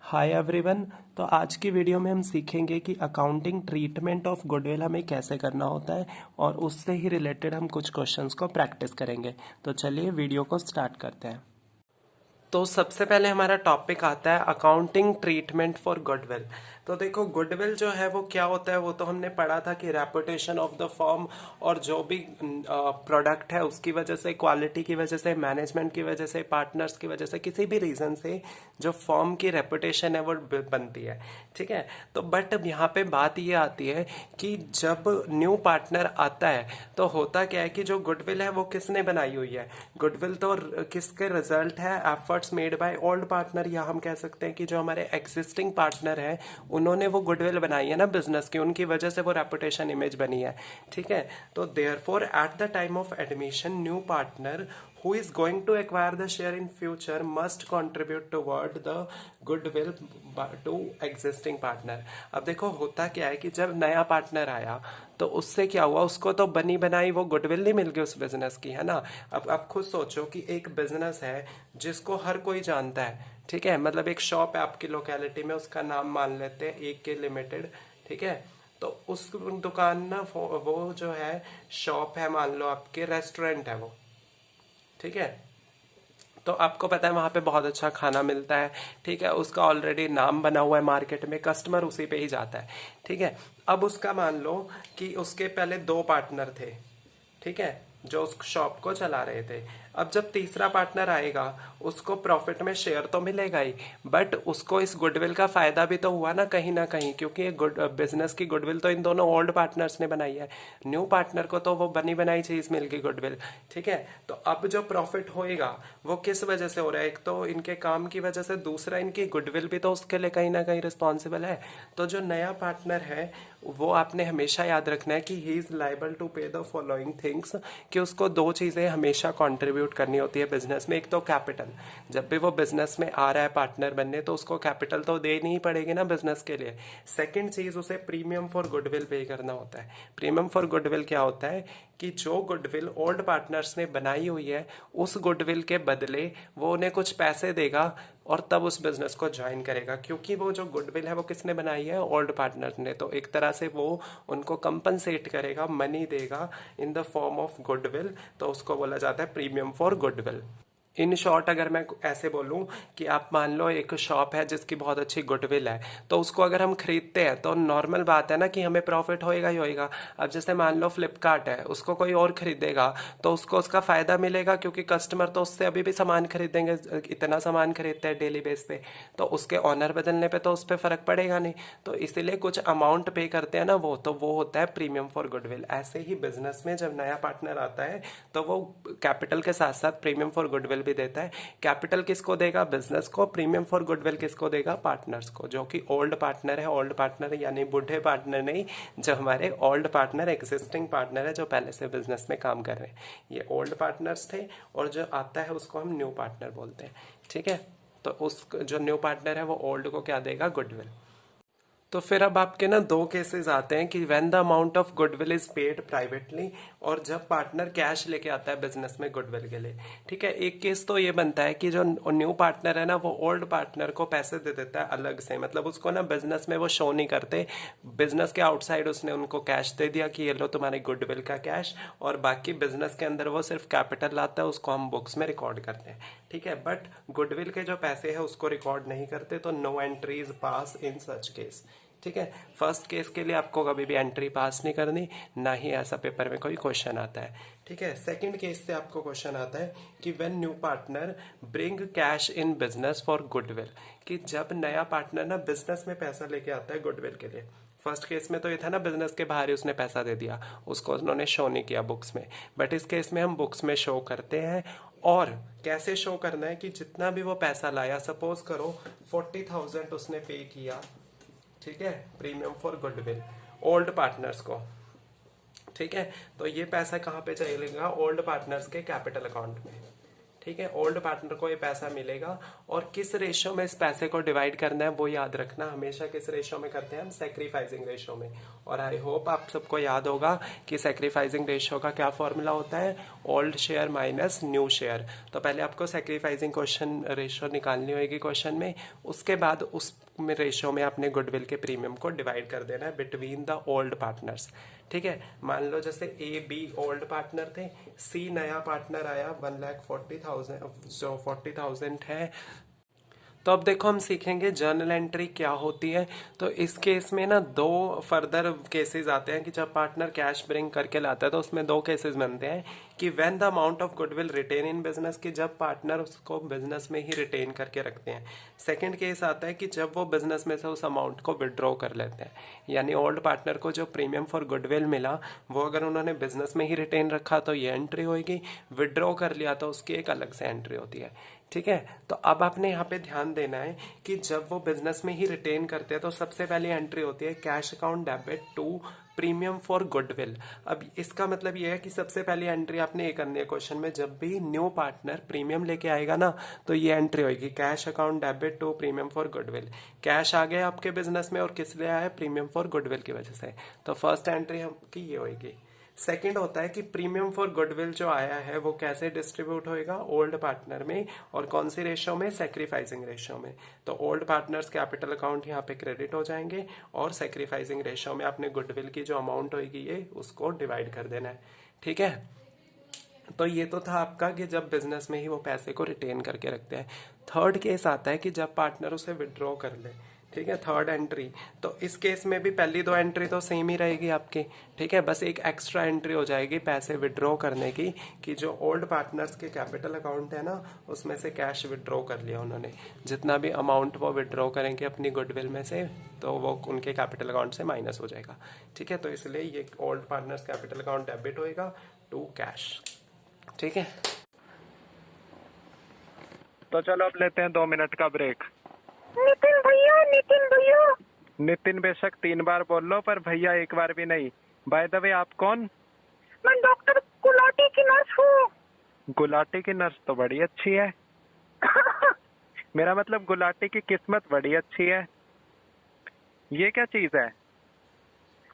Hi everyone. तो आज की वीडियो में हम सीखेंगे कि अकाउंटिंग ट्रीटमेंट ऑफ गुडविल हमें कैसे करना होता है और उससे ही रिलेटेड हम कुछ क्वेश्चंस को प्रैक्टिस करेंगे। तो चलिए वीडियो को स्टार्ट करते हैं। तो सबसे पहले हमारा टॉपिक आता है अकाउंटिंग ट्रीटमेंट फॉर गुडविल। तो देखो गुडविल जो है वो क्या होता है, वो तो हमने पढ़ा था कि रेपुटेशन ऑफ द फर्म और जो भी प्रोडक्ट है उसकी वजह से, क्वालिटी की वजह से, मैनेजमेंट की वजह से, पार्टनर्स की वजह से, किसी भी रीजन से जो फर्म की रेपुटेशन है वो बनती है। ठीक है। तो बट अब यहाँ पे बात ये आती है कि जब न्यू पार्टनर आता है तो होता क्या है कि जो गुडविल है वो किसने बनाई हुई है। गुडविल तो किसके रिजल्ट है, efforts made by old partner, या हम कह सकते हैं कि जो हमारे एग्जिस्टिंग पार्टनर है उन्होंने वो गुडविल बनाई है ना बिजनेस की, उनकी वजह से वो रेपुटेशन इमेज बनी है। ठीक है। तो therefore at the time of admission new partner who is going to acquire the share in future must contribute toward the goodwill to existing partner। अब देखो होता क्या है कि जब नया पार्टनर आया तो उससे क्या हुआ, उसको तो बनी बनाई वो गुडविल नहीं मिल गई उस बिजनेस की, है ना। अब आप खुद सोचो कि एक बिजनेस है जिसको हर कोई जानता है। ठीक है। मतलब एक शॉप है आपकी लोकेलिटी में, उसका नाम मान लेते हैं AK लिमिटेड। ठीक है। तो उस दुकान ना वो जो है शॉप है, मान लो आपके रेस्टोरेंट है वो। ठीक है। तो आपको पता है वहां पे बहुत अच्छा खाना मिलता है। ठीक है। उसका ऑलरेडी नाम बना हुआ है मार्केट में, कस्टमर उसी पे ही जाता है। ठीक है। अब उसका मान लो कि उसके पहले 2 पार्टनर थे। ठीक है। जो उस शॉप को चला रहे थे। अब जब तीसरा पार्टनर आएगा उसको प्रॉफिट में शेयर तो मिलेगा ही, बट उसको इस गुडविल का फायदा भी तो हुआ ना कहीं, क्योंकि ये बिजनेस की गुडविल तो इन दोनों ओल्ड पार्टनर्स ने बनाई है। न्यू पार्टनर को तो वो बनी बनाई चीज मिल गई गुडविल। ठीक है। तो अब जो प्रॉफिट होएगा वो किस वजह से हो रहा है, एक तो इनके काम की वजह से, दूसरा इनकी गुडविल भी तो उसके लिए कहीं ना कहीं रिस्पॉन्सिबल है। तो जो नया पार्टनर है वो आपने हमेशा याद रखना है कि ही इज लाइबल टू पे द फॉलोइंग थिंग्स, कि उसको 2 चीजें हमेशा कंट्रीब्यूट करनी होती है बिजनेस में। एक तो कैपिटल, जब भी वो बिजनेस में आ रहा है पार्टनर बनने तो उसको कैपिटल तो देनी ही पड़ेगी ना बिजनेस के लिए। सेकंड चीज, उसे प्रीमियम फॉर गुडविल पे करना होता है। प्रीमियम फॉर गुडविल क्या होता है कि जो गुडविल ओल्ड पार्टनर्स ने बनाई हुई है उस गुडविल के बदले वो उन्हें कुछ पैसे देगा और तब उस बिजनेस को ज्वाइन करेगा, क्योंकि वो जो गुडविल है वो किसने बनाई है, ओल्ड पार्टनर ने। तो एक तरह से वो उनको कंपनसेट करेगा, मनी देगा in the form of goodwill. तो उसको बोला जाता है premium for goodwill. In short अगर मैं ऐसे बोलूं कि आप मान लो एक शॉप है जिसकी बहुत अच्छी गुडविल है, तो उसको अगर हम खरीदते हैं तो नॉर्मल बात है ना कि हमें प्रॉफिट होएगा ही होएगा। अब जैसे मान लो फ्लिपकार्ट है, उसको कोई और खरीदेगा तो उसको उसका फायदा मिलेगा, क्योंकि कस्टमर तो उससे अभी भी सामान खरीदेंगे, इतना सामान खरीदते हैं डेली बेस पे। तो उसके ऑनर बदलने पे तो उस पर फर्क पड़ेगा नहीं। तो इसीलिए कुछ अमाउंट पे करते हैं ना वो, तो वो होता है प्रीमियम फॉर गुडविल। ऐसे ही बिजनेस में जब नया पार्टनर आता है तो वो कैपिटल के साथ साथ प्रीमियम फॉर गुडविल भी देता है। कैपिटल किसको देगा, बिजनेस को। प्रीमियम फॉर गुडविल किसको देगा, पार्टनर्स को, जो कि ओल्ड पार्टनर है। ओल्ड पार्टनर यानी बूढ़े पार्टनर नहीं, जो हमारे ओल्ड पार्टनर, एग्जिस्टिंग पार्टनर है, जो पहले से बिजनेस में काम कर रहे हैं। ये ओल्ड पार्टनर्स थे, और जो आता है उसको हम न्यू पार्टनर बोलते हैं। ठीक है। तो उस जो न्यू पार्टनर है वो ओल्ड को क्या देगा, गुडविल। तो फिर अब आपके ना 2 केसेस आते हैं कि when the amount of goodwill is paid privately, और जब पार्टनर कैश लेके आता है बिजनेस में गुडविल के लिए। ठीक है। एक केस तो ये बनता है कि जो न्यू पार्टनर है ना वो ओल्ड पार्टनर को पैसे दे देता है अलग से, मतलब उसको ना बिजनेस में वो शो नहीं करते। बिजनेस के आउटसाइड उसने उनको कैश दे दिया कि ये लो तुम्हारे गुडविल का कैश, और बाकी बिजनेस के अंदर वो सिर्फ कैपिटल लाता है, उसको हम बुक्स में रिकॉर्ड करते हैं। ठीक है। बट गुडविल के जो पैसे है उसको रिकॉर्ड नहीं करते, तो नो एंट्रीज पास इन सच केस। ठीक है। फर्स्ट केस के लिए आपको कभी भी एंट्री पास नहीं करनी, ना ही ऐसा पेपर में कोई क्वेश्चन आता है। ठीक है। सेकंड केस से आपको क्वेश्चन आता है कि when new partner bring cash in business for goodwill, कि जब नया पार्टनर ना बिजनेस में पैसा लेके आता है गुडविल के लिए। फर्स्ट केस में तो ये था ना बिजनेस के बाहर ही उसने पैसा दे दिया, उसको उन्होंने शो नहीं किया बुक्स में। बट इस केस में हम बुक्स में शो करते हैं। और कैसे शो करना है कि जितना भी वो पैसा लाया, सपोज करो 40,000 उसने पे किया। ठीक है। Premium for goodwill old partners को। ठीक है। तो ये पैसा कहां पे चलेगा, ओल्ड पार्टनर्स के कैपिटल अकाउंट में। ठीक है, ओल्ड पार्टनर को ये पैसा मिलेगा और किस रेशो में इस पैसे को डिवाइड करना है वो याद रखना। हमेशा किस रेशो में करते हैं हम, सैक्रिफाइसिंग रेशो में। और आई होप आप सबको याद होगा कि सैक्रिफाइसिंग रेशो का क्या फॉर्मूला होता है, old share minus new share. तो पहले आपको सैक्रिफाइसिंग क्वेश्चन रेशो निकालनी होगी क्वेश्चन में, उसके बाद उस रेशो में आपने गुडविल के प्रीमियम को डिवाइड कर देना है बिटवीन द ओल्ड पार्टनर्स। ठीक है, मान लो जैसे ए बी ओल्ड पार्टनर थे, सी नया पार्टनर आया 1,40,000 जो 40,000 है। तो अब देखो हम सीखेंगे जर्नल एंट्री क्या होती है। तो इस केस में ना दो फर्दर केसेस आते हैं कि जब पार्टनर कैश ब्रिंग करके लाता है तो उसमें दो केसेस बनते हैं कि when the amount of goodwill retain in business, कि जब पार्टनर उसको बिजनेस में ही रिटेन करके रखते हैं। सेकंड केस आता है कि जब वो बिजनेस में से उस अमाउंट को विड्रॉ कर लेते हैं, यानी ओल्ड पार्टनर को जो प्रीमियम फॉर गुडविल मिला वो अगर उन्होंने बिजनेस में ही रिटेन रखा तो ये एंट्री होगी, विड्रॉ कर लिया तो उसकी एक अलग से एंट्री होती है। ठीक है, तो अब आपने यहाँ पे ध्यान देना है कि जब वो बिजनेस में ही रिटेन करते हैं तो सबसे पहली एंट्री होती है cash account debit to premium for goodwill. अब इसका मतलब ये है कि सबसे पहली एंट्री आपने ये करनी है क्वेश्चन में, जब भी न्यू पार्टनर प्रीमियम लेके आएगा ना तो ये एंट्री होगी cash account debit to premium for goodwill. Cash आ गया आपके बिजनेस में और किस लिए आया है, प्रीमियम फॉर गुडविल की वजह से। तो फर्स्ट एंट्री आपकी ये होगी। सेकंड होता है कि प्रीमियम फॉर गुडविल जो आया है वो कैसे डिस्ट्रीब्यूट होएगा, ओल्ड पार्टनर में, और कौन सी रेशो में, सैक्रिफाइसिंग रेशो में। तो ओल्ड पार्टनर्स कैपिटल अकाउंट यहाँ पे क्रेडिट हो जाएंगे और सैक्रिफाइसिंग रेशो में आपने गुडविल की जो अमाउंट होगी ये उसको डिवाइड कर देना है। ठीक है, तो ये तो था आपका कि जब बिजनेस में ही वो पैसे को रिटेन करके रखते हैं। थर्ड केस आता है कि जब पार्टनर उसे विड्रॉ कर ले। ठीक है, थर्ड एंट्री। तो इस केस में भी पहली दो एंट्री तो सेम ही रहेगी आपकी। ठीक है, बस एक एक्स्ट्रा एंट्री हो जाएगी पैसे विड्रॉ करने की, कि जो ओल्ड पार्टनर्स के कैपिटल अकाउंट है ना उसमें से कैश विड्रॉ कर लिया उन्होंने, जितना भी अमाउंट वो विड्रॉ करेंगे अपनी गुडविल में से तो वो उनके कैपिटल अकाउंट से माइनस हो जाएगा। ठीक है, तो इसलिए ये old partners capital account debit होएगा टू कैश। ठीक है, तो चलो अब लेते हैं 2 मिनट का ब्रेक। नितिन भैया, नितिन भैया। नितिन बेशक 3 बार बोल लो पर भैया एक बार भी नहीं। बाय द वे आप कौन? मैं डॉक्टर गुलाटी की नर्स हूँ। गुलाटी की नर्स तो बड़ी अच्छी है। मेरा मतलब गुलाटी की किस्मत बड़ी अच्छी है। ये क्या चीज है?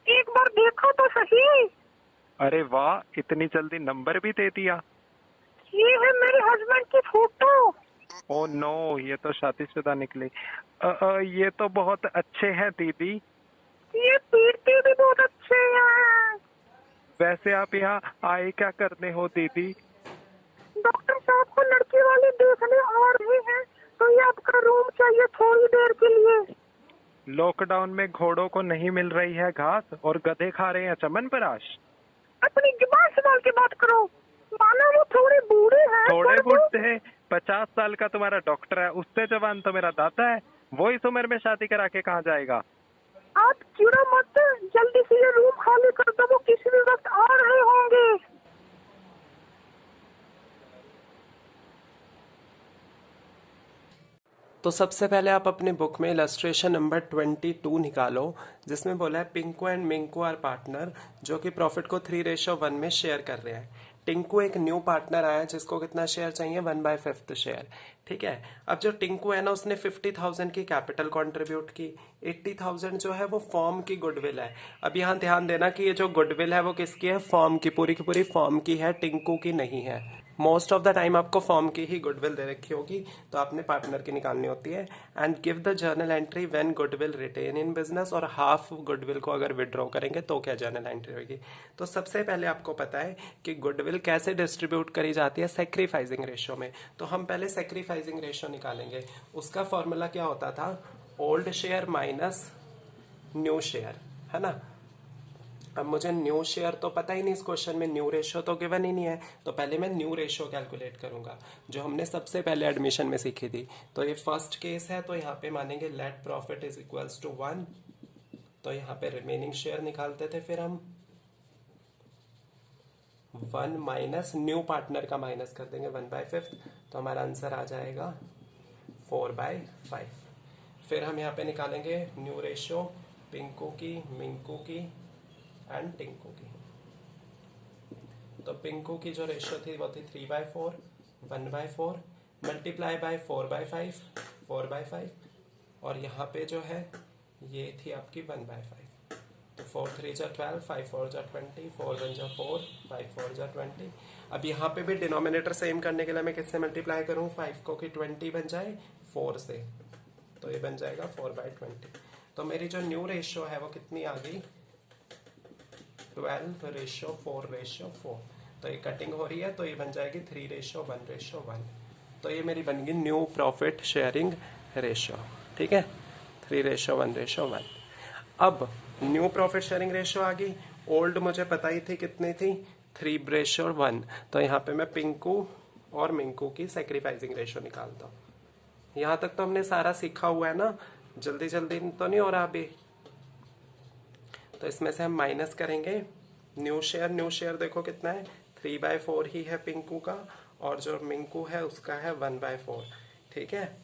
एक बार देखो तो सही। अरे वाह, इतनी जल्दी नंबर भी दे दिया। ये है मेरे हस्बैंड की फोटो। ओ नो, ये तो शादीशुदा निकली। ये तो बहुत अच्छे हैं दीदी। ये पीरते भी बहुत अच्छे हैं। वैसे आप यहाँ आए क्या करने हो दीदी? डॉक्टर साहब को लड़की वाले देखने आ रहे हैं, तो ये आपका रूम चाहिए थोड़ी देर के लिए। लॉकडाउन में घोड़ों को नहीं मिल रही है घास और गधे खा रहे हैं चमनप्राश। अपनी जुबान संभाल के बात करो, मानो वो थोड़े बूढ़े हैं। थोड़े बूढ़े हैं? 50 साल का तुम्हारा डॉक्टर है, उससे जवान तो मेरा दादा है। वो इस उम्र में शादी करा के कहाँ जाएगा? आप चिड़ो मत, जल्दी से ये रूम खाली कर दो, वो किसी भी वक्त आ रहे होंगे। तो सबसे पहले आप अपने बुक में इलस्ट्रेशन नंबर 22 निकालो, जिसमें बोला है Pinku and Minku are partner, जो कि प्रॉफिट को 3:1 में शेयर कर रहे हैं। टिंकू एक न्यू पार्टनर आया जिसको कितना शेयर चाहिए, 1/5 शेयर। ठीक है, अब जो टिंकू है ना उसने 50,000 की कैपिटल कंट्रीब्यूट की, 80,000 जो है वो फॉर्म की गुडविल है। अब यहाँ ध्यान देना कि ये जो गुडविल है वो किसकी है, फॉर्म की, पूरी की पूरी फॉर्म की है, टिंकू की नहीं है। मोस्ट ऑफ द टाइम आपको फॉर्म की ही गुडविल दे रखी होगी, तो आपने पार्टनर की निकालनी होती है। And give the journal entry when goodwill retain in business, और हाफ गुडविल को अगर विड्रॉ करेंगे तो क्या जर्नल एंट्री होगी। तो सबसे पहले आपको पता है कि गुडविल कैसे डिस्ट्रीब्यूट करी जाती है, सैक्रिफाइसिंग रेशियो में। तो हम पहले सैक्रिफाइसिंग रेशियो निकालेंगे। उसका फॉर्मूला क्या होता था, old share minus new share, है ना। अब मुझे न्यू शेयर तो पता ही नहीं, इस क्वेश्चन में न्यू रेशियो तो गिवन ही नहीं है, तो पहले मैं न्यू रेशियो कैलकुलेट करूंगा जो हमने सबसे पहले एडमिशन में सीखी थी। तो ये फर्स्ट केस है, तो यहाँ पे मानेंगे let profit is equals to 1। तो यहाँ पे रिमेनिंग शेयर निकालते थे, फिर हम 1 माइनस न्यू पार्टनर का माइनस कर देंगे 1/5, तो हमारा आंसर आ जाएगा 4/5। फिर हम यहाँ पे निकालेंगे न्यू रेशियो पिंकू की, मिंकू की एंड टिंकू की। तो पिंकू की जो रेशियो थी वो थी 3/4, 1/4 मल्टीप्लाई बाय 4/5 4/5 और यहाँ पे जो है ये थी आपकी 1/5। तो 4 3 जा 12, 5 4 जा 20, 4 1 जा 4, 5 4 जा 20। अब यहाँ पे भी डिनोमिनेटर सेम करने के लिए मैं किससे मल्टीप्लाई करूँ? 5 को कि 20 बन जाए 4 से, तो ये बन जाएगा 4/20। तो मेरी जो न्यू रेशियो है वो कितनी आ गई? 12:4:4। तो ये कटिंग हो रही है तो ये बन जाएगी 3:1:1। तो ये मेरी बन गई न्यू प्रॉफिट शेयरिंग रेशियो। ठीक है, 3:1:1। अब न्यू प्रॉफिट शेयरिंग रेशियो आ गई। ओल्ड मुझे पता ही थी कितनी थी, 3:1। तो यहाँ पे मैं पिंकू और मिंकू की सेक्रीफाइसिंग रेशियो निकालता हूँ। यहाँ तक तो हमने सारा सीखा हुआ है ना, जल्दी जल्दी तो नहीं हो रहा अभी। तो इसमें से हम माइनस करेंगे न्यू शेयर देखो कितना है, 3/4 ही है पिंकू का, और जो मिंकू है उसका है 1/4। ठीक है,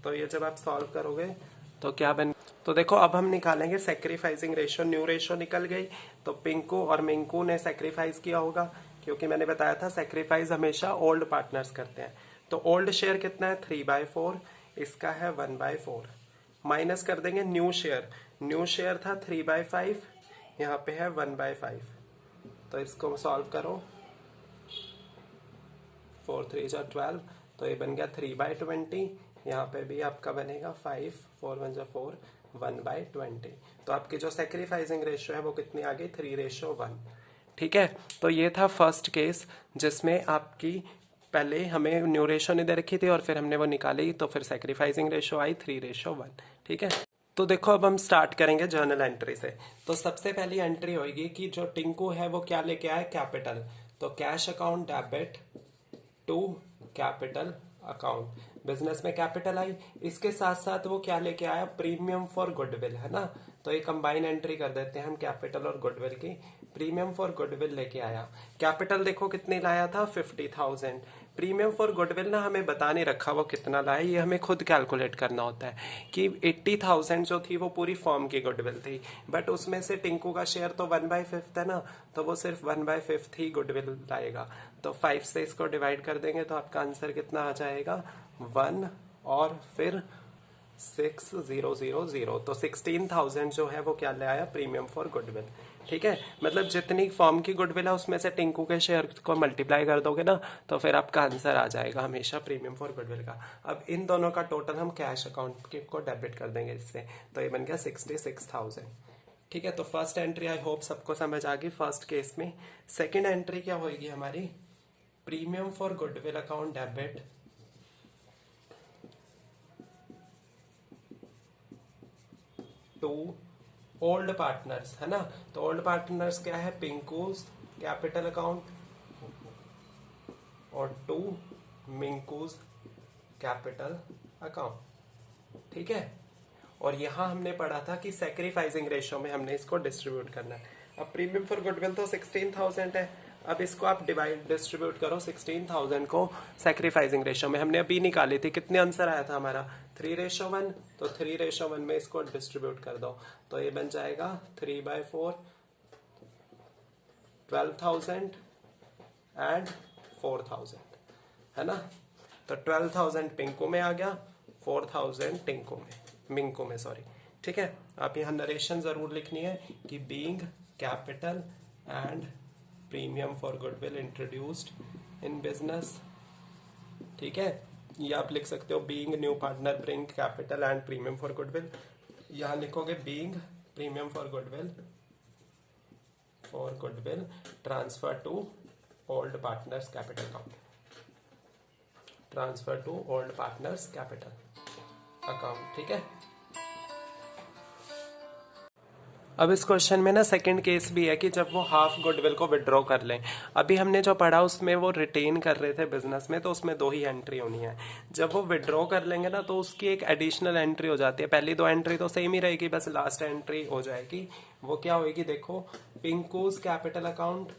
तो ये जब आप सॉल्व करोगे तो क्या बन, तो देखो अब हम निकालेंगे सेक्रीफाइसिंग रेशियो। न्यू रेशियो निकल गई, तो पिंकू और मिंकू ने सेक्रीफाइस किया होगा, क्योंकि मैंने बताया था सेक्रीफाइस हमेशा ओल्ड पार्टनर्स करते हैं। तो ओल्ड शेयर कितना है? 3/4, इसका है 1/4। माइनस कर देंगे न्यू शेयर था 3/5, यहाँ पे है 1/5। तो इसको सॉल्व करो, 4 3 जा 12, तो ये बन गया 3/20। यहाँ पे भी आपका बनेगा 5 4 1 जा 4, 1/20। तो आपकी जो सेक्रीफाइसिंग रेशियो है वो कितनी आ गई? 3:1। ठीक है, तो ये था फर्स्ट केस जिसमें आपकी पहले हमें न्यू रेशियो नहीं दे रखी थी और फिर हमने वो निकाली, तो फिर सेक्रीफाइसिंग रेशियो आई 3:1। ठीक है, तो देखो अब हम स्टार्ट करेंगे जर्नल एंट्री से। तो सबसे पहली एंट्री होगी कि जो टिंकू है वो क्या लेके आया? कैपिटल। तो cash account debit to capital account. Business में कैपिटल आई, इसके साथ साथ वो क्या लेके आया? प्रीमियम फॉर गुडविल, है ना। तो ये कंबाइन एंट्री कर देते हैं हम कैपिटल और गुडविल की। प्रीमियम फॉर गुडविल लेके आया। कैपिटल देखो कितनी लाया था? 50,000। प्रीमियम फॉर गुडविल ना हमें बता नहीं रखा वो कितना लाया, ये हमें खुद कैलकुलेट करना होता है कि 80,000 जो थी वो पूरी फॉर्म की गुडविल थी, बट उसमें से टिंकू का शेयर तो 1/5 है ना, तो वो सिर्फ 1/5 ही गुडविल लाएगा। तो 5 से इसको डिवाइड कर देंगे तो आपका आंसर कितना आ जाएगा? 1 और फिर 6000। तो 16,000 जो है वो क्या ले आया? Premium for goodwill. ठीक है, मतलब जितनी फॉर्म की गुडविल है उसमें से टिंकू के शेयर को मल्टीप्लाई कर दोगे ना, तो फिर आपका आंसर आ जाएगा हमेशा प्रीमियम फॉर गुडविल का। अब इन दोनों का टोटल हम कैश अकाउंट को डेबिट कर देंगे इससे, तो ये बन गया 66,000। ठीक है, तो फर्स्ट एंट्री आई होप सबको समझ आ गई फर्स्ट केस में। सेकेंड एंट्री क्या होगी हमारी? Premium for goodwill account debit to old partners, है ना। तो ओल्ड पार्टनर्स क्या है? पिंकूज कैपिटल अकाउंट और टू मिंकूज कैपिटल अकाउंट। ठीक है, और यहां हमने पढ़ा था कि सेक्रीफाइसिंग रेशियो में हमने इसको डिस्ट्रीब्यूट करना है। अब प्रीमियम फॉर गुडविल तो 16,000 है, अब इसको आप डिस्ट्रीब्यूट करो 16,000 को सेक्रीफाइसिंग रेशियो में। हमने अभी निकाली थी, कितने आंसर आया था हमारा? 3:1। तो 3:1 में इसको डिस्ट्रीब्यूट कर दो, तो ये बन जाएगा 3/4, 12,000 एंड 4,000, है ना। तो 12,000 पिंकू में आ गया, 4,000 मिंकू में, सॉरी। ठीक है, आप यहाँ नरेशन जरूर लिखनी है कि being capital and premium for goodwill introduced in business. ठीक है, ये आप लिख सकते हो being new partner bring capital and premium for goodwill. यहाँ लिखोगे being premium for goodwill transfer to old partners capital account, transfer to old partners capital account. ठीक है, अब इस क्वेश्चन में ना सेकंड केस भी है कि जब वो हाफ गुडविल को विड्रॉ कर लें। अभी हमने जो पढ़ा उसमें वो रिटेन कर रहे थे बिजनेस में, तो उसमें 2 ही एंट्री होनी है। जब वो विड्रॉ कर लेंगे ना तो उसकी एक एडिशनल एंट्री हो जाती है। पहली 2 एंट्री तो सेम ही रहेगी, बस लास्ट एंट्री हो जाएगी। वो क्या होगी? देखो, Pinku's capital account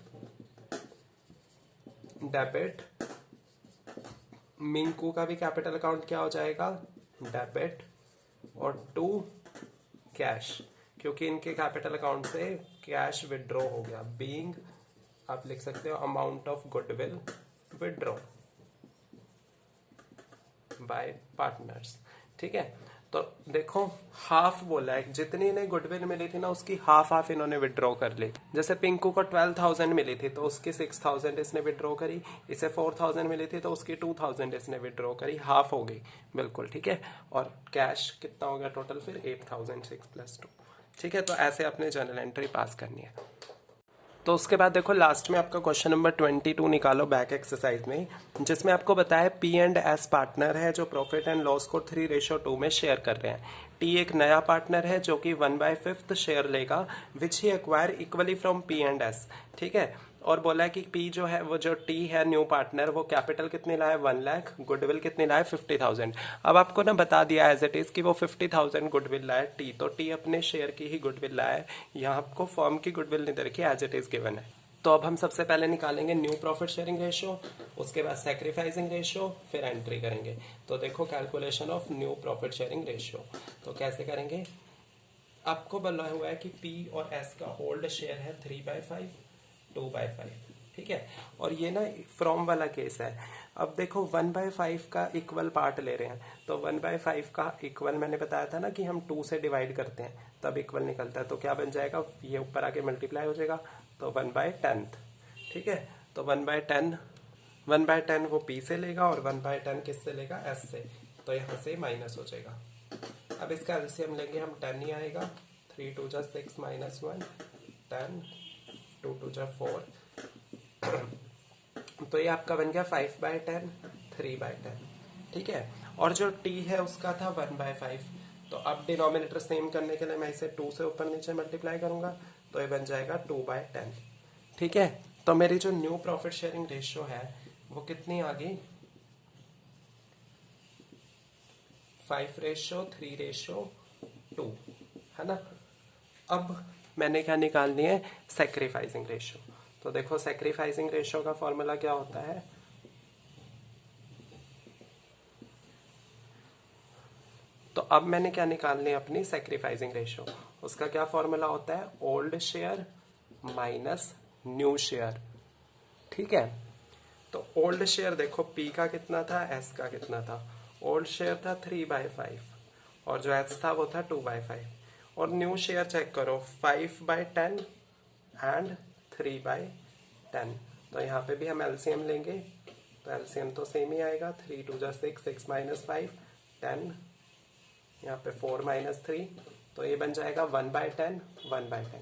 debit, Minku का भी कैपिटल अकाउंट क्या हो जाएगा? डेबिट, और टू कैश, क्योंकि इनके कैपिटल अकाउंट से कैश विड्रॉ हो गया। बीइंग आप लिख सकते हो amount of goodwill withdraw. Bye partners. ठीक है, तो देखो हाफ बोला है, जितनी इन्हें गुडविल मिली थी ना उसकी हाफ इन्होंने विड्रॉ कर ली। जैसे पिंकू को 12,000 मिली थी तो उसकी 6,000 इसने विड्रॉ करी, इसे 4,000 मिली थी तो उसकी 2,000 इसने विड्रॉ करी, हाफ हो गई बिल्कुल। ठीक है, और कैश कितना हो गया टोटल फिर 8,006 + 2। ठीक है, तो ऐसे अपने जर्नल एंट्री पास करनी है। तो उसके बाद देखो लास्ट में आपका क्वेश्चन नंबर 22 निकालो बैक एक्सरसाइज में, जिसमें आपको बताया P&S पार्टनर है जो प्रॉफिट एंड लॉस को 3:2 में शेयर कर रहे हैं। टी एक नया पार्टनर है जो कि 1/5 शेयर लेगा विच ही एक्वायर इक्वली फ्रॉम P&S। ठीक है, और बोला है कि पी जो है वो जो टी है न्यू पार्टनर वो कैपिटल कितनी लाया 1 लाख, गुडविल कितनी लाया 50,000। अब आपको ना बता दिया एज इट इज कि वो 50,000 गुडविल लाया टी, तो टी अपने शेयर की ही गुडविल लाया है, यहाँ आपको फर्म की गुडविल नहीं दे रखी, एज इट इज गिवन है। तो अब हम सबसे पहले निकालेंगे न्यू प्रॉफिट शेयरिंग रेशियो, उसके बाद सैक्रिफाइसिंग रेशियो, फिर एंट्री करेंगे। तो देखो calculation of new profit sharing ratio तो कैसे करेंगे। आपको बोला हुआ है कि पी और एस का होल्ड शेयर है 3/5 2/5। ठीक है, और ये ना फ्रॉम वाला केस है। अब देखो 1/5 का इक्वल पार्ट ले रहे हैं, तो 1/5 का इक्वल मैंने बताया था ना कि हम 2 से डिवाइड करते हैं तब इक्वल निकलता है, तो क्या बन जाएगा, ये ऊपर आके मल्टीप्लाई हो जाएगा तो 1/10। ठीक है, तो 1/10 वो पी से लेगा और 1/10 किससे लेगा, एस से, तो यहाँ से माइनस हो जाएगा। अब इसका एलसीएम लेंगे हम, 10 ही आएगा, 3 2 जा 6 -1 10 2 2 जा 4 तो ये आपका बन गया 5/10 3/10। ठीक है, और जो टी है उसका था 1/5, तो अब डिनोमिनेटर सेम करने के लिए मैं इसे 2 से ऊपर नीचे मल्टीप्लाई करूंगा तो ये बन जाएगा 2/10। ठीक है, तो मेरी जो न्यू प्रॉफिट शेयरिंग रेशियो है वो कितनी आ गई, 5:3:2 है ना। अब मैंने क्या निकालनी है, सैक्रिफाइसिंग रेशियो। तो देखो सैक्रिफाइसिंग रेशियो का फॉर्मूला क्या होता है, तो अब मैंने क्या निकालनी है अपनी सैक्रिफाइसिंग रेशियो, उसका क्या फॉर्मूला होता है, old share minus new share. ठीक है, तो ओल्ड शेयर देखो पी का कितना था, एस का कितना था, ओल्ड शेयर था 3/5 और जो एस था वो था 2/5, और न्यू शेयर चेक करो 5/10 एंड 3/10। तो यहाँ पे भी हम एलसीएम लेंगे, तो एलसीएम तो सेम ही आएगा, 3 2 जा 6 6 -5 10, यहाँ पे 4 -3, तो ये बन जाएगा 1/10 1/10।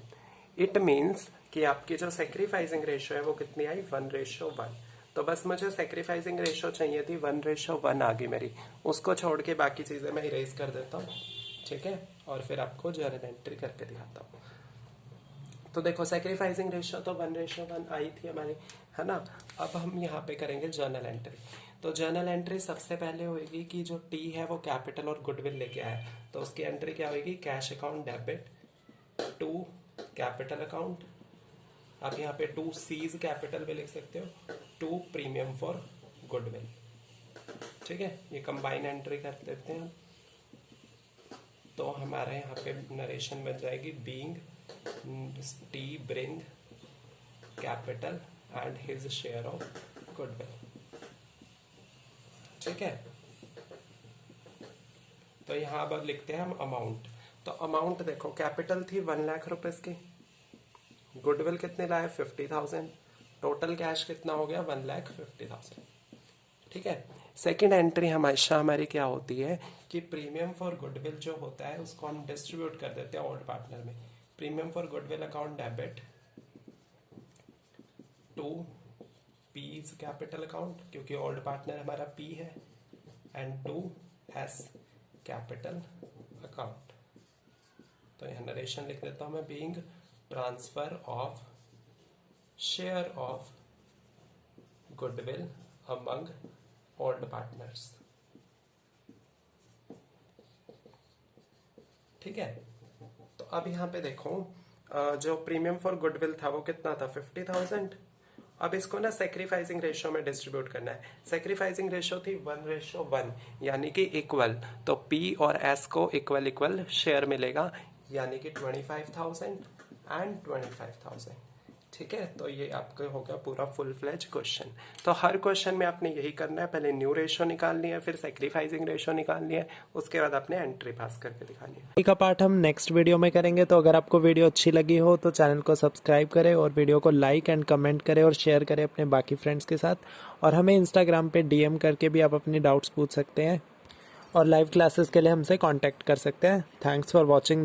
इट मीन्स कि आपकी जो सैक्रिफाइसिंग रेशियो है वो कितनी आई, 1:1। तो बस मुझे सैक्रिफाइसिंग रेशियो चाहिए थी 1:1 आ गई मेरी, उसको छोड़ के बाकी चीजें मैं इरेज कर देता हूँ। ठीक है, और फिर आपको जर्नल एंट्री करके दिखाता हूँ। तो देखो सैक्रिफाइसिंग रेशियो तो 1:1 आई थी हमारी, है ना। अब हम यहाँ पे करेंगे जर्नल एंट्री। तो जर्नल एंट्री सबसे पहले होगी कि जो टी है वो कैपिटल और गुडविल लेके आया, तो उसकी एंट्री क्या होगी, cash account debit to capital account, आप यहाँ पे 2 सीज कैपिटल भी लिख सकते हो, 2 प्रीमियम फॉर गुडविल। ठीक है, ये कंबाइन एंट्री कर देते हैं, तो हमारा यहाँ पे नरेशन बन जाएगी, being T bring capital and his share of goodwill. ठीक है, तो यहाँ अब लिखते हैं हम अमाउंट। तो अमाउंट देखो कैपिटल थी 1 लाख रुपीस की, गुडविल कितने लाए 50,000, टोटल कैश कितना हो गया 1,50,000। ठीक है, सेकंड एंट्री हमेशा हमारी क्या होती है कि प्रीमियम फॉर गुडविल जो होता है उसको हम डिस्ट्रीब्यूट कर देते हैं ओल्ड पार्टनर में। Premium for goodwill account debit to P's capital account, क्योंकि ओल्ड पार्टनर हमारा पी है, and to S capital account. तो यहाँ नरेशन लिख देता हूं मैं, being transfer of share of goodwill among old partners. ठीक है, तो अब यहाँ पे देखो जो प्रीमियम फॉर गुडविल था वो कितना था 50,000। अब इसको ना सैक्रिफाइसिंग रेशियो में डिस्ट्रीब्यूट करना है। सैक्रिफाइसिंग रेशियो थी 1:1 यानी कि इक्वल, तो पी और एस को इक्वल इक्वल शेयर मिलेगा, यानी कि 25,000 एंड 25,000। ठीक है, तो ये आपका हो गया पूरा फुल फ्लेज क्वेश्चन। तो हर क्वेश्चन में आपने यही करना है, पहले न्यू रेशो निकालनी है, फिर सेक्रीफाइसिंग रेशो निकालनी है, उसके बाद आपने एंट्री पास करके दिखानी है। का पार्ट हम नेक्स्ट वीडियो में करेंगे। तो अगर आपको वीडियो अच्छी लगी हो तो चैनल को सब्सक्राइब करें और वीडियो को लाइक एंड कमेंट करें और शेयर करें अपने बाकी फ्रेंड्स के साथ। और हमें इंस्टाग्राम पे DM करके भी आप अपनी डाउट्स पूछ सकते हैं और लाइव क्लासेस के लिए हमसे कांटेक्ट कर सकते हैं। Thanks for watching.